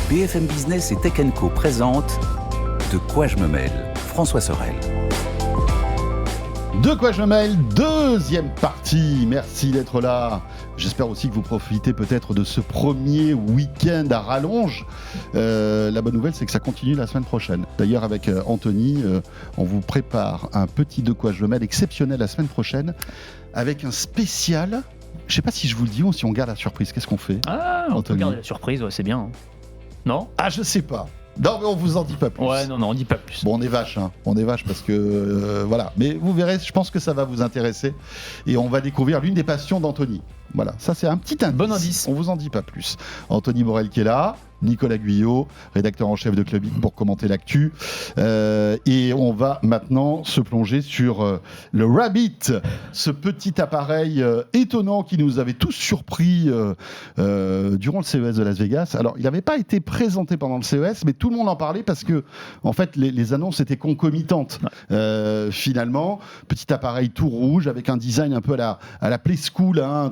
BFM Business et Tech & Co présente De quoi je me mêle, François Sorel. De quoi je me mêle, deuxième partie. Merci d'être là. J'espère aussi que vous profitez peut-être de ce premier week-end à rallonge. La bonne nouvelle, c'est que ça continue la semaine prochaine. D'ailleurs, avec Anthony, on vous prépare un petit De quoi je me mêle exceptionnel la semaine prochaine avec un spécial. Je ne sais pas si je vous le dis ou si on garde la surprise. Qu'est-ce qu'on fait, Ah, on peut garder la surprise, ouais, c'est bien. Hein. Non ? Ah, je sais pas. Non, mais on vous en dit pas plus. Ouais, non, on dit pas plus. Bon, on est vache, hein. On est vache parce que voilà. Mais vous verrez, je pense que ça va vous intéresser et on va découvrir l'une des passions d'Anthony. Voilà, ça c'est un petit indice. Bon indice. On vous en dit pas plus. Anthony Morel qui est là, Nicolas Guyot, rédacteur en chef de Club X pour commenter l'actu. Et on va maintenant se plonger sur le Rabbit, ce petit appareil étonnant qui nous avait tous surpris durant le CES de Las Vegas. Alors, il n'avait pas été présenté pendant le CES, mais tout le monde en parlait parce que, en fait, les annonces étaient concomitantes. Finalement, petit appareil tout rouge avec un design un peu à la Play School, hein,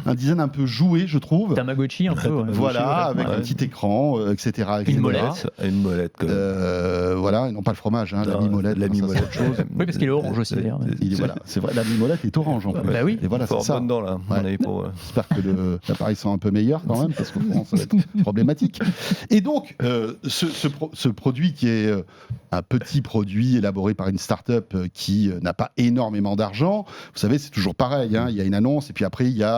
un design un peu joué, je trouve. Tamagotchi un peu. Ouais. Voilà, avec un petit écran, etc. Une molette. Une molette, quand même. Voilà, et non pas le fromage, hein, la mimolette. La mimolette. Chose. Oui, parce qu'il est orange aussi, d'ailleurs. Voilà, c'est vrai, la mimolette est orange en plus. Bah oui. Et voilà, c'est ça. Dedans, là, Ouais. J'espère que l'appareil sera un peu meilleur quand même, parce que ça va être problématique. Et donc, ce produit qui est un petit produit élaboré par une start-up qui n'a pas énormément d'argent, vous savez, c'est toujours pareil, hein, il y a une annonce, et puis après, il y a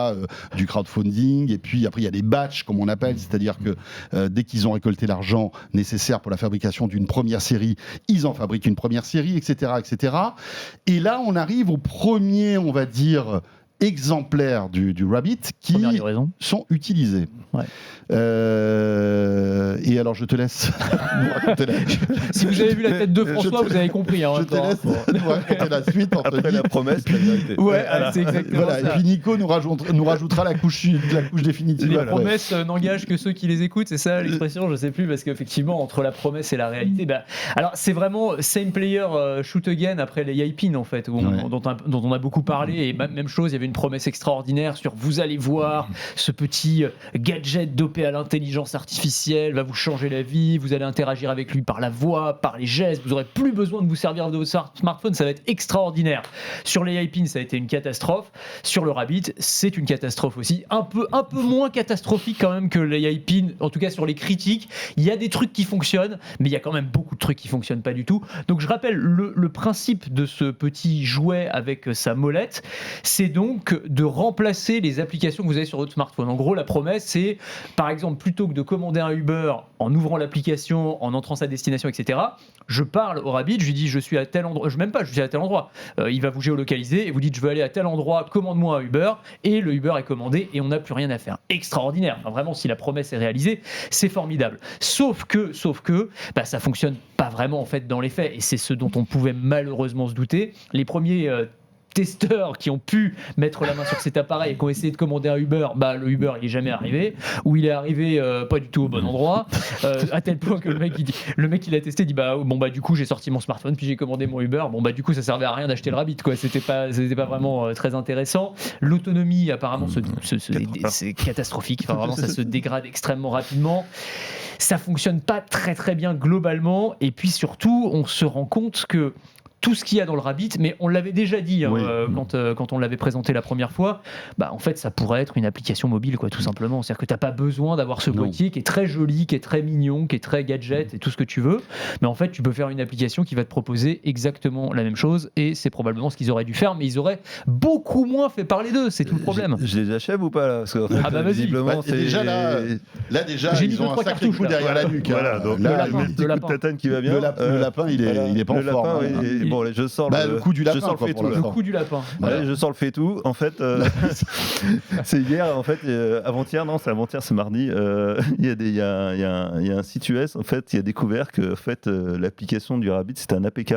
du crowdfunding, et puis après, il y a des batchs, comme on appelle, c'est-à-dire que dès qu'ils ont récolté l'argent nécessaire pour la fabrication d'une première série, ils en fabriquent une première série, etc., etc. Et là, on arrive au premier, on va dire, exemplaires du Rabbit qui sont utilisés. Ouais. Et alors je te laisse nous raconter Si vous avez vu la tête de François, vous avez compris. Hein, je te laisse nous raconter la suite. Après la promesse, la vérité. Ouais, c'est exactement ça. Et puis Nico nous rajoutera la couche définitive. Les promesses n'engagent que ceux qui les écoutent, c'est ça l'expression, je sais plus, parce qu'effectivement, entre la promesse et la réalité, alors c'est vraiment same player shoot again après les Yapin en fait, dont on a beaucoup parlé, et même chose, il y avait une promesse extraordinaire sur vous allez voir ce petit gadget dopé à l'intelligence artificielle va vous changer la vie, vous allez interagir avec lui par la voix, par les gestes, vous n'aurez plus besoin de vous servir de votre smartphone, ça va être extraordinaire. Sur les Yapin, ça a été une catastrophe. Sur le Rabbit, c'est une catastrophe aussi, un peu moins catastrophique quand même que les Yapin, en tout cas sur les critiques. Il y a des trucs qui fonctionnent, mais il y a quand même beaucoup de trucs qui fonctionnent pas du tout. Donc je rappelle le principe de ce petit jouet avec sa molette, c'est donc de remplacer les applications que vous avez sur votre smartphone. En gros, la promesse, c'est par exemple, plutôt que de commander un Uber en ouvrant l'application, en entrant sa destination, etc., je parle au Rabbit, je lui dis je suis à tel endroit, je suis à tel endroit. Il va vous géolocaliser et vous dites je veux aller à tel endroit, commande-moi un Uber, et le Uber est commandé et on n'a plus rien à faire. Extraordinaire. Enfin, vraiment, si la promesse est réalisée, c'est formidable. Sauf que, ça fonctionne pas vraiment en fait dans les faits, et c'est ce dont on pouvait malheureusement se douter. Les premiers testeurs qui ont pu mettre la main sur cet appareil et qui ont essayé de commander un Uber, le Uber il est jamais arrivé, ou il est arrivé pas du tout au bon endroit, à tel point que le mec il a testé dit du coup j'ai sorti mon smartphone puis j'ai commandé mon Uber, du coup ça servait à rien d'acheter le Rabbit quoi, c'était pas vraiment très intéressant. L'autonomie apparemment c'est catastrophique, enfin vraiment ça se dégrade extrêmement rapidement. Ça fonctionne pas très très bien globalement, et puis surtout on se rend compte que tout ce qu'il y a dans le Rabbit, mais on l'avait déjà dit quand on l'avait présenté la première fois, en fait ça pourrait être une application mobile quoi, tout simplement. C'est-à-dire que t'as pas besoin d'avoir ce boîtier qui est très joli, qui est très mignon, qui est très gadget et tout ce que tu veux, mais en fait tu peux faire une application qui va te proposer exactement la même chose, et c'est probablement ce qu'ils auraient dû faire, mais ils auraient beaucoup moins fait parler d'eux, c'est tout le problème. Je les achève ou pas là? Parce que, vas-y. visiblement c'est... Déjà là déjà j'ai ils ont un sacré coup derrière la nuque. Voilà, donc là, le petit coup de tatane qui va bien. Le lapin il est pas en forme. Bon, je sors le coup du lapin. Je sors le fait-tout. Le coup du lapin. Ouais, je sors le fait-tout. En fait, c'est hier. En fait, avant-hier, c'est mardi. Il y a un site US en fait, il a découvert que en fait, l'application du Rabbit c'était un APK.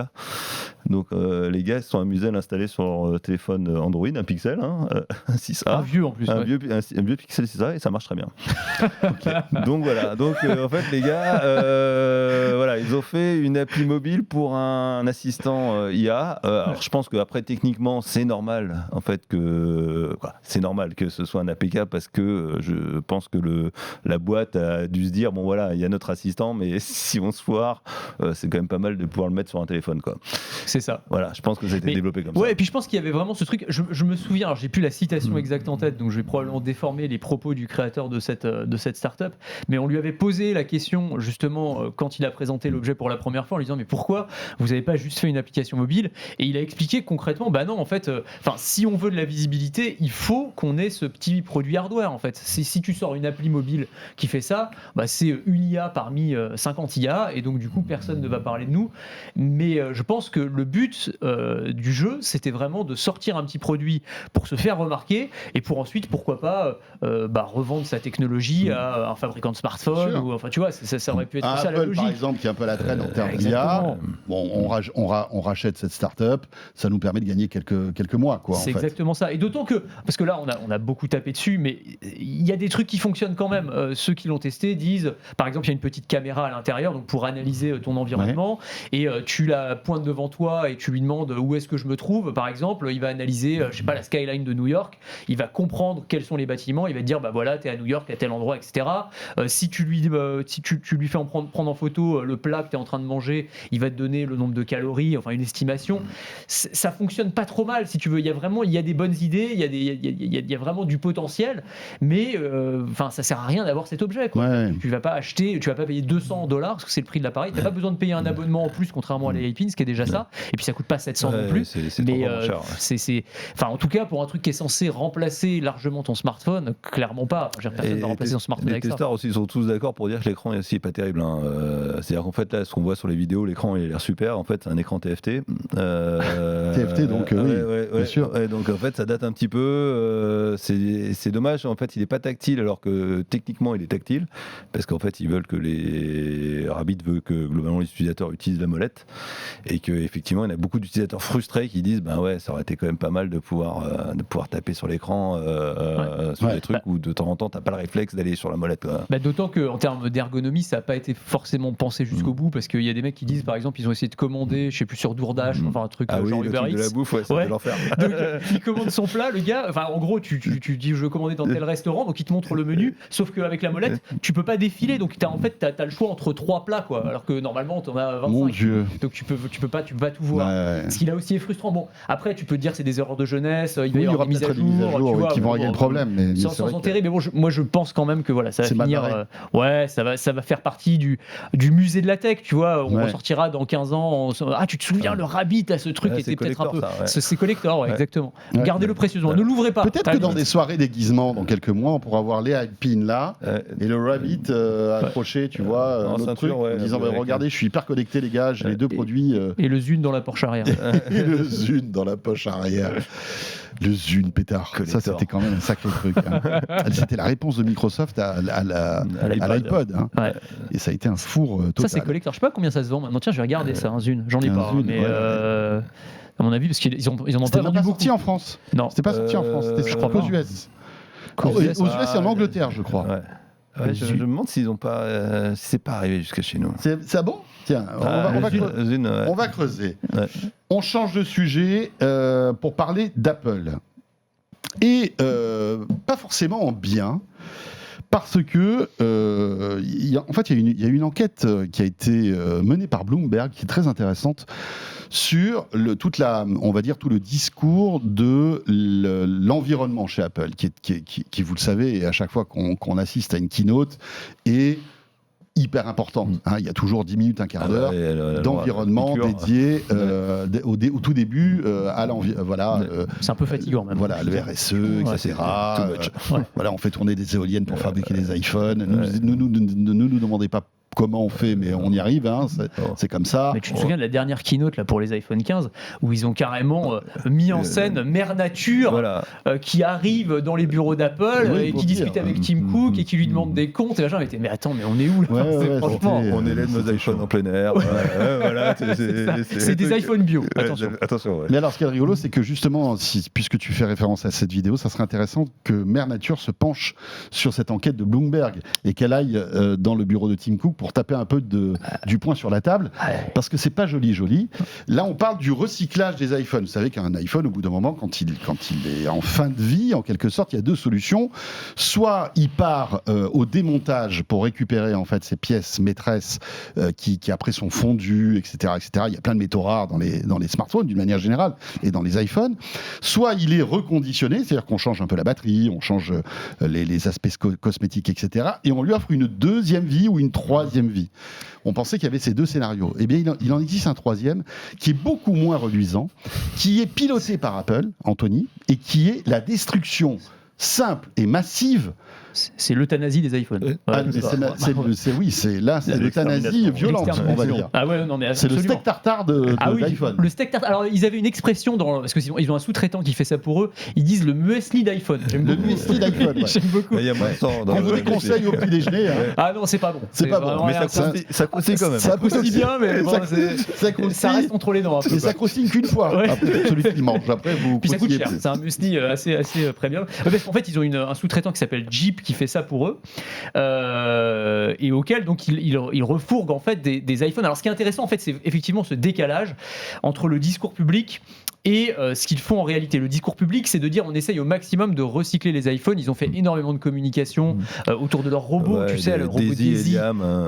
Donc les gars se sont amusés à l'installer sur leur téléphone Android, un Pixel, un 6A. Un vieux en plus. Un vieux Pixel 6A, et ça marche très bien. Okay. Donc voilà. Donc en fait les gars, ils ont fait une appli mobile pour un assistant l'assistant IA. Alors, je pense qu'après, techniquement, c'est normal, en fait, c'est normal que ce soit un APK parce que je pense que la boîte a dû se dire, bon voilà, il y a notre assistant, mais si on se foire, c'est quand même pas mal de pouvoir le mettre sur un téléphone, quoi. C'est ça. Voilà, je pense que ça a été développé comme ça. Ouais, et puis je pense qu'il y avait vraiment ce truc. Je me souviens, alors j'ai plus la citation exacte en tête, donc je vais probablement déformer les propos du créateur de cette startup, mais on lui avait posé la question justement quand il a présenté l'objet pour la première fois en lui disant mais pourquoi vous n'avez pas juste fait une application mobile, et il a expliqué concrètement bah non en fait si on veut de la visibilité il faut qu'on ait ce petit produit hardware en fait. Si tu sors une appli mobile qui fait ça, bah c'est une IA parmi 50 IA et donc du coup personne ne va parler de nous, mais je pense que le but du jeu c'était vraiment de sortir un petit produit pour se faire remarquer et pour ensuite pourquoi pas revendre sa technologie à un fabricant de smartphones ou enfin tu vois ça aurait pu être ça Apple, la logique par exemple, qui est un peu à la traîne en termes d'IA. Bon, on rachète cette start-up, ça nous permet de gagner quelques mois, quoi. C'est exactement ça. Et d'autant que, parce que là, on a beaucoup tapé dessus, mais il y a des trucs qui fonctionnent quand même. Ceux qui l'ont testé disent, par exemple, il y a une petite caméra à l'intérieur, donc pour analyser ton environnement, et tu la pointes devant toi et tu lui demandes où est-ce que je me trouve. Par exemple, il va analyser, je sais pas, la skyline de New York. Il va comprendre quels sont les bâtiments. Il va te dire, bah voilà, t'es à New York, à tel endroit, etc. Si tu lui fais prendre en photo le plat que tu es en train de manger, il va te donner le nombre de calories, enfin une estimation. Ça fonctionne pas trop mal si tu veux. Il y a des bonnes idées, il y a vraiment du potentiel, mais ça sert à rien d'avoir cet objet, quoi. Ouais. Tu vas pas payer $200 parce que c'est le prix de l'appareil. T'as pas besoin de payer un abonnement en plus, contrairement à l'Apple, ce qui est déjà ça. Et puis ça coûte pas 700 non plus. Mais en tout cas pour un truc qui est censé remplacer largement ton smartphone, clairement pas. Personne ne va remplacer ton smartphone avec ça. Les testeurs aussi sont tous d'accord pour dire que l'écran est aussi pas terrible. C'est-à-dire qu'en fait là, ce qu'on voit sur les vidéos, l'écran il a l'air super. En fait, c'est un écran TFT. TFT, donc bien sûr. Donc en fait, ça date un petit peu. C'est dommage. En fait, il est pas tactile, alors que techniquement, il est tactile, parce qu'en fait, ils veulent que Rabbit veut que globalement les utilisateurs utilisent la molette, et que effectivement, il y a beaucoup d'utilisateurs frustrés qui disent, ben ouais, ça aurait été quand même pas mal de pouvoir taper sur l'écran sur des trucs où de temps en temps, t'as pas le réflexe d'aller sur la molette. D'autant que en termes d'ergonomie, ça n'a pas été forcément pensé jusqu'au bout, parce qu'il y a des mecs qui disent, par exemple, ils ont essayé de commander, je sais plus, sur DoorDash, enfin un truc genre Uber Eats. De la bouffe, c'est de l'enfer. Donc, il commande son plat, le gars. Enfin, en gros, tu dis, je veux commander dans tel restaurant, donc il te montre le menu. Sauf qu'avec la molette, tu peux pas défiler, donc t'as le choix entre 3 plats, quoi. Alors que normalement, t'en as 25. Mon Dieu. Donc tu peux pas tout voir. Ce qui là aussi est frustrant. Bon, après, tu peux te dire c'est des erreurs de jeunesse. Il y aura des mises à jour qui vont régler le problème. Mais sans enterrer. Mais bon, moi, je pense quand même que voilà, ça va finir. Ça va faire partie du musée de la tech, tu vois. On ressortira dans 15 ans. Tu te souviens, le Rabbit à ce truc était peut-être un peu. C'est collector, exactement. Gardez-le précieusement. Ne l'ouvrez pas. Peut-être que dans des soirées déguisement, dans quelques mois, on pourra voir les Alpines là et le Rabbit accroché, tu vois, un autre truc, en disant regardez, je suis hyper connecté, les gars, j'ai les deux produits. Et le Zune dans la Porsche arrière. Et le Zune dans la poche arrière. Le Zune pétard. Ça, c'était quand même un sacré truc. C'était la réponse de Microsoft à l'iPod. Et ça a été un four total. Ça, c'est collector. Je sais pas combien ça se vend maintenant. Tiens, je vais regarder ça, un Zune. J'en ai pas. Mais à mon avis, parce qu'ils en ont pas vendu beaucoup. Sorti en France. Non. C'était pas sorti en France. C'était aux US. Aux US et en Angleterre, je crois. Je me demande s'ils n'ont pas, si c'est pas arrivé jusqu'à chez nous. C'est bon. Tiens, on va creuser. On change de sujet pour parler d'Apple. Et pas forcément en bien, parce que il y a une enquête qui a été menée par Bloomberg qui est très intéressante sur tout le discours de l'environnement chez Apple, qui, vous le savez, à chaque fois qu'on assiste à une keynote, est hyper important. Il y a toujours 10 minutes, un quart d'heure d'environnement dédié au tout début à l'environnement. C'est un peu fatigant même. Voilà, le RSE, etc. On fait tourner des éoliennes pour fabriquer des iPhones. Ne nous demandez pas comment on fait, mais on y arrive, c'est comme ça. Mais tu te souviens de la dernière keynote là, pour les iPhone 15, où ils ont carrément mis en scène Mère Nature qui arrive dans les bureaux d'Apple et qui discute avec Tim Cook et qui lui demande des comptes. Et machin, mais attends, mais on est où là franchement, on élève nos iPhones en plein air. C'est des iPhones bio. Attention. Mais alors, ce qui est rigolo, c'est que justement, puisque tu fais référence à cette vidéo, ça serait intéressant que Mère Nature se penche sur cette enquête de Bloomberg et qu'elle aille dans le bureau de Tim Cook pour taper un peu du poing sur la table, parce que c'est pas joli. Là, on parle du recyclage des iPhones. Vous savez qu'un iPhone, au bout d'un moment, quand il est en fin de vie, en quelque sorte, il y a deux solutions. Soit il part au démontage pour récupérer en fait ces pièces maîtresses qui après sont fondues, etc., etc. Il y a plein de métaux rares dans les smartphones d'une manière générale et dans les iPhones. Soit il est reconditionné, c'est-à-dire qu'on change un peu la batterie, on change les aspects cosmétiques, etc. Et on lui offre une deuxième vie ou une troisième vie. On pensait qu'il y avait ces deux scénarios. Eh bien, il en existe un troisième qui est beaucoup moins reluisant, qui est piloté par Apple, Anthony, et qui est la destruction simple et massive. C'est l'euthanasie des iPhones. C'est l'euthanasie violente, on va dire. Ah ouais, non, mais c'est le steak tartare de l'iPhone. Le steak tartare. Alors, ils avaient une expression parce qu'ils ont un sous-traitant qui fait ça pour eux. Ils disent le muesli d'iPhone. Le muesli d'iPhone. Ouais. J'aime beaucoup. On vous les conseille au petit déjeuner. Ah non, c'est pas bon. C'est pas bon. Mais ça croustille quand même. Ça croustille bien, mais ça reste entre les dents. Et ça croustille qu'une fois. Après, celui qui mange. Après, vous. Puis ça coûte cher. C'est un muesli assez premium. En fait, ils ont un sous-traitant qui s'appelle Jeep qui fait ça pour eux et auquel donc ils refourguent en fait des iPhones. Alors ce qui est intéressant en fait, c'est effectivement ce décalage entre le discours public et ce qu'ils font en réalité. Le discours public, c'est de dire on essaye au maximum de recycler les iPhones. Ils ont fait énormément de communication autour de leurs robots, tu sais, le robot Daisy,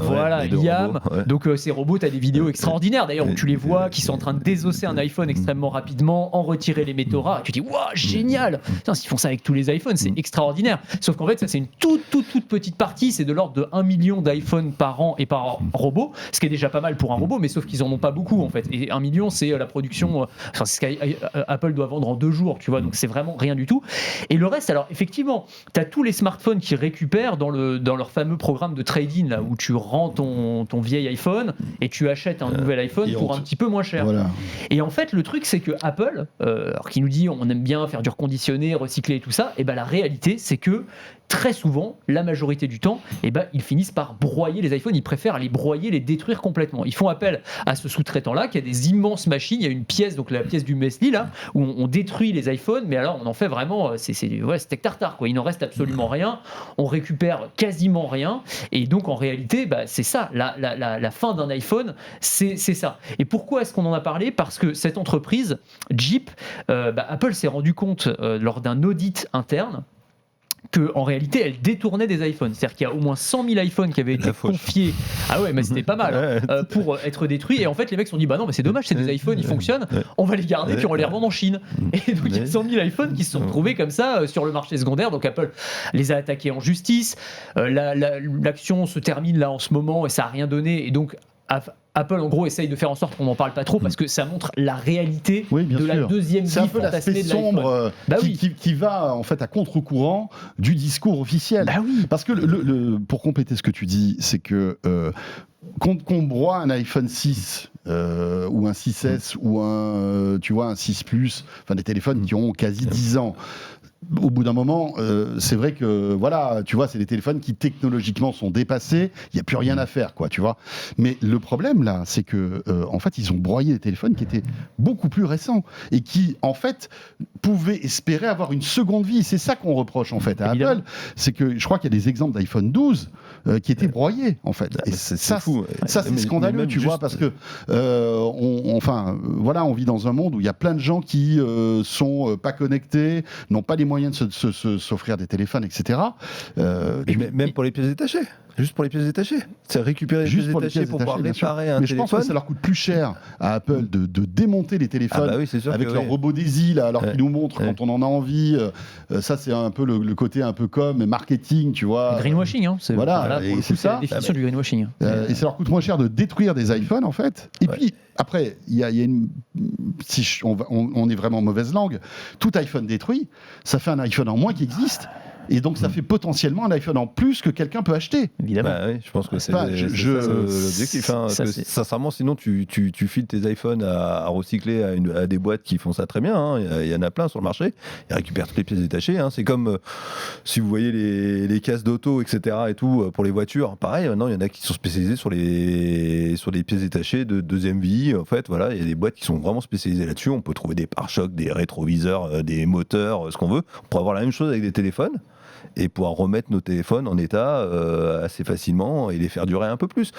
voilà, Liam. Donc ces robots, tu as des vidéos extraordinaires d'ailleurs où tu les vois qui sont en train de désosser un iPhone extrêmement rapidement, en retirer les métaux rares. Et tu dis waouh, génial. Putain, s'ils font ça avec tous les iPhones, c'est extraordinaire. Sauf qu'en fait, ça c'est une toute petite partie. C'est de l'ordre de 1 million d'iPhones par an et par robot, ce qui est déjà pas mal pour un robot, mais sauf qu'ils en ont pas beaucoup en fait. Et 1 million, c'est la production. C'est ce qu'Apple doit vendre en 2 jours, tu vois. Donc c'est vraiment rien du tout. Et le reste, alors effectivement, tu as tous les smartphones qui récupèrent dans leur fameux programme de trade-in là où tu rends ton vieil iPhone et tu achètes un nouvel iPhone pour un petit peu moins cher. Voilà. Et en fait, le truc, c'est que Apple, alors qui nous dit on aime bien faire du reconditionné, recycler et tout ça, et ben la réalité, c'est que très souvent, la majorité du temps, ils finissent par broyer les iPhones. Ils préfèrent les broyer, les détruire complètement. Ils font appel à ce sous-traitant-là qui a des immenses machines. Il y a une pièce, donc la pièce du Mesli, là, où on détruit les iPhones, mais alors on en fait vraiment, c'est steak tartare, quoi. Il n'en reste absolument rien. On récupère quasiment rien. Et donc, en réalité, c'est ça. La fin d'un iPhone, c'est ça. Et pourquoi est-ce qu'on en a parlé ? Parce que cette entreprise, Jeep, Apple s'est rendu compte lors d'un audit interne qu'en réalité, elle détournait des iPhones. C'est-à-dire qu'il y a au moins 100 000 iPhones qui avaient été confiés. Ah ouais, mais c'était pas mal pour être détruits. Et en fait, les mecs se sont dit, non, mais c'est dommage, c'est des iPhones, ils fonctionnent, on va les garder, puis on les revend en Chine. Et donc, il y a 100 000 iPhones qui se sont retrouvés comme ça sur le marché secondaire. Donc, Apple les a attaqués en justice. L'action se termine là en ce moment et ça n'a rien donné. Et donc, Apple, en gros, essaye de faire en sorte qu'on n'en parle pas trop parce que ça montre la réalité de la deuxième vie. C'est un peu l'aspect sombre qui va en fait à contre-courant du discours officiel. Parce que pour compléter ce que tu dis, c'est que qu'on broie un iPhone 6 ou un 6S ou un 6 Plus, enfin des téléphones qui ont quasi 10 ans. Au bout d'un moment, c'est vrai que voilà, tu vois, c'est des téléphones qui technologiquement sont dépassés. Il n'y a plus rien à faire, quoi, tu vois. Mais le problème là, c'est que en fait, ils ont broyé des téléphones qui étaient beaucoup plus récents et qui, en fait, pouvaient espérer avoir une seconde vie. C'est ça qu'on reproche en fait à Apple, c'est que je crois qu'il y a des exemples d'iPhone 12 qui étaient broyés, en fait. Et c'est fou. Ça, c'est scandaleux, tu vois, parce que on vit dans un monde où il y a plein de gens qui sont pas connectés, n'ont pas les moyens de s'offrir des téléphones, etc. Même pour les pièces détachées. Juste pour les pièces détachées. C'est récupérer les pièces détachées pour pouvoir réparer un téléphone. Mais je pense que ça leur coûte plus cher à Apple de démonter les téléphones avec leur robot Daisy, là, alors qu'ils nous montrent quand on en a envie. Ça, c'est un peu le côté un peu comme marketing, tu vois. Greenwashing, hein. C'est ça. C'est la définition du greenwashing. Et ça leur coûte moins cher de détruire des iPhones, en fait. Et puis, après, il y a une... on est vraiment mauvaise langue. Tout iPhone détruit, ça fait un iPhone en moins qui existe. Et donc, ça fait potentiellement un iPhone en plus que quelqu'un peut acheter. Évidemment. Je pense que c'est l'objectif. Sincèrement, sinon, tu files tes iPhones à recycler à des boîtes qui font ça très bien. Il y en a plein sur le marché. Ils récupèrent toutes les pièces détachées. C'est comme si vous voyez les cases d'auto, etc. et tout, pour les voitures. Pareil, maintenant, il y en a qui sont spécialisés sur les pièces détachées de deuxième vie. En fait, voilà, il y a des boîtes qui sont vraiment spécialisées là-dessus. On peut trouver des pare-chocs, des rétroviseurs, des moteurs, ce qu'on veut. On pourrait avoir la même chose avec des téléphones. et pouvoir remettre nos téléphones en état assez facilement et les faire durer un peu plus.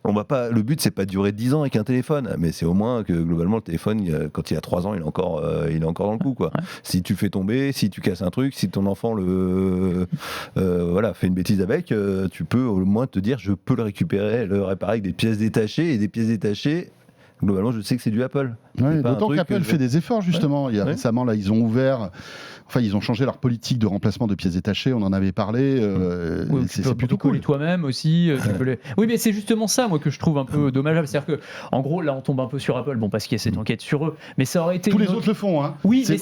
Le but, c'est pas de durer 10 ans avec un téléphone, mais c'est au moins que globalement le téléphone, quand il a 3 ans, il est encore dans le coup, quoi. Ouais. Si tu fais tomber, si tu casses un truc, si ton enfant fait une bêtise avec, tu peux au moins te dire je peux le récupérer, le réparer avec des pièces détachées, et des pièces détachées. Globalement, je sais que c'est du Apple. Ouais, d'autant qu'Apple fait des efforts, justement. Ouais. Récemment, là, ils ont changé leur politique de remplacement de pièces détachées, on en avait parlé. C'est plutôt cool. Toi-même aussi. Oui, mais c'est justement ça, moi, que je trouve un peu dommageable. C'est-à-dire que, en gros, là, on tombe un peu sur Apple, parce qu'il y a cette enquête sur eux, mais ça aurait été. Tous les autres le font, hein. Oui, mais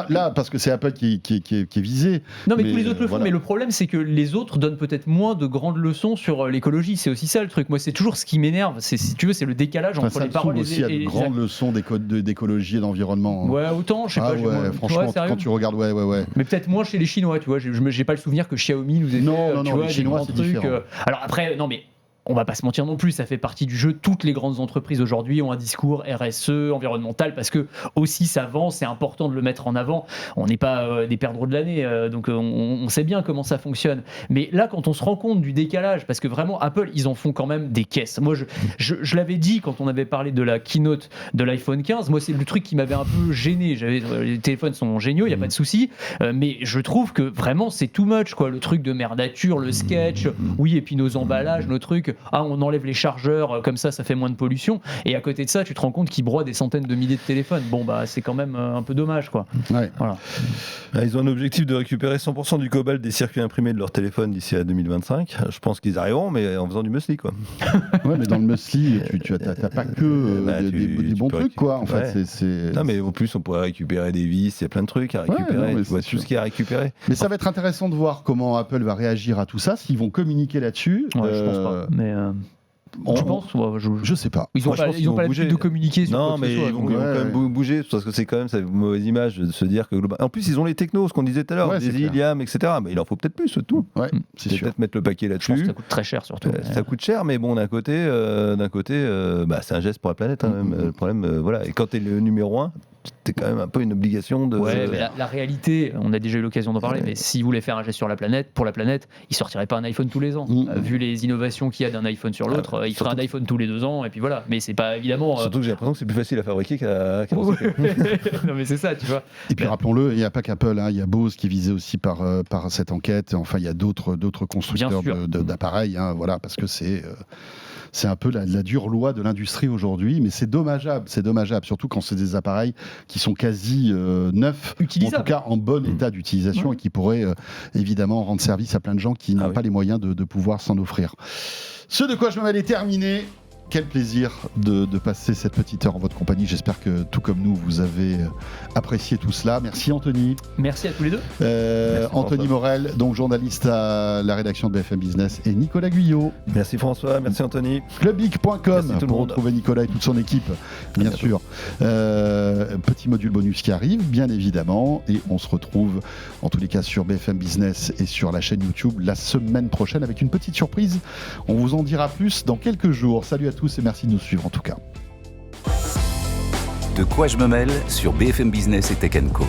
là, parce que c'est Apple qui est visé. Non, mais tous les autres le font, mais le problème, c'est que les autres donnent peut-être moins de grandes leçons sur l'écologie. C'est aussi ça le truc. Moi, c'est toujours ce qui m'énerve. Si tu veux, c'est le décalage entre les paroles aussi a de grandes leçons d'écologie et d'environnement. Ouais, autant, je sais pas. Franchement, quand tu regardes, ouais. Mais peut-être moins chez les Chinois, tu vois. J'ai pas le souvenir que Xiaomi nous ait fait les Chinois, c'est trucs. différent. Alors après, non mais. On va pas se mentir non plus, ça fait partie du jeu. Toutes les grandes entreprises aujourd'hui ont un discours RSE, environnemental, parce que aussi ça vend, c'est important de le mettre en avant. On n'est pas des perdreaux de l'année, donc on sait bien comment ça fonctionne. Mais là, quand on se rend compte du décalage, parce que vraiment Apple, ils en font quand même des caisses. Moi, je l'avais dit quand on avait parlé de la keynote de l'iPhone 15. Moi, c'est le truc qui m'avait un peu gêné. Les téléphones sont géniaux, il y a pas de souci, mais je trouve que vraiment c'est too much, quoi. Le truc de merdature, le sketch, oui, et puis nos emballages, nos trucs. On enlève les chargeurs, comme ça fait moins de pollution. Et à côté de ça, tu te rends compte qu'ils broient des centaines de milliers de téléphones. C'est quand même un peu dommage, quoi. Ouais. Voilà. Ils ont un objectif de récupérer 100% du cobalt des circuits imprimés de leur téléphone d'ici à 2025. Je pense qu'ils arriveront, mais en faisant du muesli, quoi. Ouais, mais dans le muesli, tu n'as pas que des bons trucs, quoi. En fait, Non, mais en plus, on pourrait récupérer des vis, il y a plein de trucs à récupérer. Tu vois tout ce qu'il y a à récupérer. Mais ça va être intéressant de voir comment Apple va réagir à tout ça, s'ils vont communiquer là-dessus. Ouais, je pense pas. Mais je pense, je sais pas. Ils ont pas l'habitude de communiquer sur non, mais ils vont quand même bouger parce que c'est quand même une mauvaise image de se dire que en plus ils ont les technos, ce qu'on disait tout à l'heure, des Iliam, etc. Mais il en faut peut-être plus, c'est tout. Ouais, c'est sûr. Peut-être mettre le paquet là-dessus. Je pense que ça coûte très cher surtout. Ça coûte cher, mais bon, d'un côté, c'est un geste pour la planète. Le problème, voilà. Et quand t'es le numéro 1. C'était quand même un peu une obligation de. Ouais, mais la réalité, on a déjà eu l'occasion d'en parler, mais s'ils voulaient faire un geste pour la planète, ils sortiraient pas un iPhone tous les ans. Vu les innovations qu'il y a d'un iPhone sur l'autre, ils feraient un iPhone tous les 2 ans, et puis voilà. Mais c'est pas évidemment. Surtout que j'ai l'impression que c'est plus facile à fabriquer qu'à Non, mais c'est ça, tu vois. Et puis rappelons-le, il n'y a pas qu'Apple, il y a Bose qui est visé aussi par cette enquête. Enfin, il y a d'autres constructeurs d'appareils, voilà, parce que c'est un peu la dure loi de l'industrie aujourd'hui, mais c'est dommageable, surtout quand c'est des appareils qui sont quasi neufs, en tout cas en bon état d'utilisation et qui pourraient évidemment rendre service à plein de gens qui n'ont pas les moyens de pouvoir s'en offrir. Ce de quoi je me mêle est terminé. Quel plaisir de passer cette petite heure en votre compagnie. J'espère que, tout comme nous, vous avez apprécié tout cela. Merci Anthony. Merci à tous les deux. Anthony Morel, donc journaliste à la rédaction de BFM Business, et Nicolas Guyot. Merci François, merci Anthony. Clubgeek.com pour retrouver Nicolas et toute son équipe, bien sûr. Petit module bonus qui arrive, bien évidemment. Et on se retrouve, en tous les cas, sur BFM Business et sur la chaîne YouTube la semaine prochaine avec une petite surprise. On vous en dira plus dans quelques jours. Salut à tous et merci de nous suivre en tout cas. De quoi je me mêle sur BFM Business et Tech & Co.